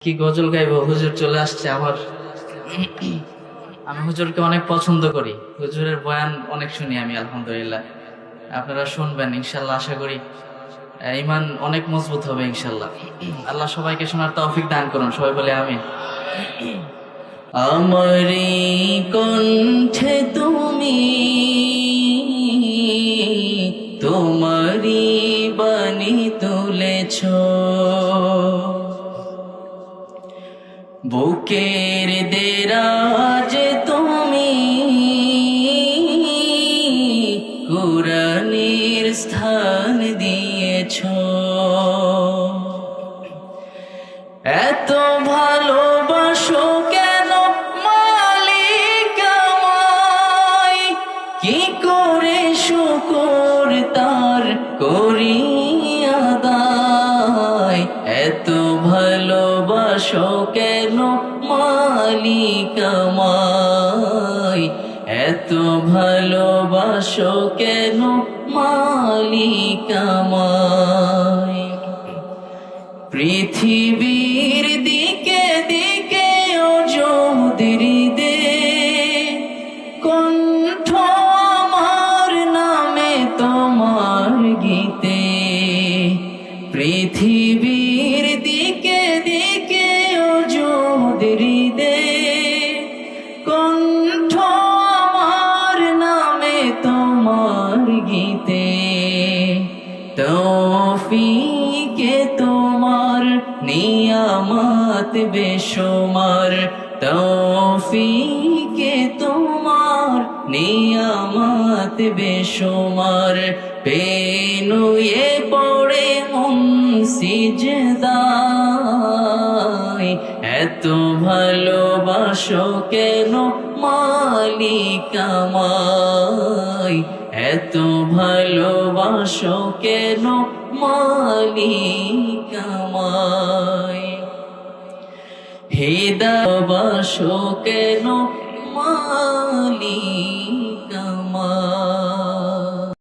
কি গজল গাইবো, হুজুর চলে আসছে আমার। আমি হুজুরকে অনেক পছন্দ করি, হুজুরের বয়ান অনেক শুনি আমি, আলহামদুলিল্লাহ। আপনারা শুনবেন ইনশাল্লাহ, আশা করি ঈমান অনেক মজবুত হবে ইনশাল্লাহ। আল্লাহ সবাইকে শোনার তৌফিক দান করুন, সবাই বলে আমিন। আমারি কণ্ঠে তুমি তোমারি বাণী তুলেছ, বুকের দেরাজে তুমি কুরআনের স্থান দিয়েছ। এত ভালোবাসো কেন মালিক আমায়, কি করে শুকর তার করি আদায়। এত ভালোবাসো কেন মালিক আমায়, এত ভালোবাসো কেন মালিক আমায়। পৃথিবীর দিকে দিকে অযুদের দে, কণ্ঠ আমার নামে তোমার গীতে। পৃথিবীর দিকে দিকে অযুদের দে, কণ্ঠ আমার নামে তোমার গীতে। তৌফিকে তোমার নিয়ামত বেশুমার, তৌফিকে তোমার নিয়ামত বেশুমার। পেনুয়ে পড়ে মন সিজদায়, এত ভালোবাসো কেন মালিক আমায়, এত ভালোবাসো কেন মালিক আমায়। হৃদয়বাসো কেন মালিক আমায়।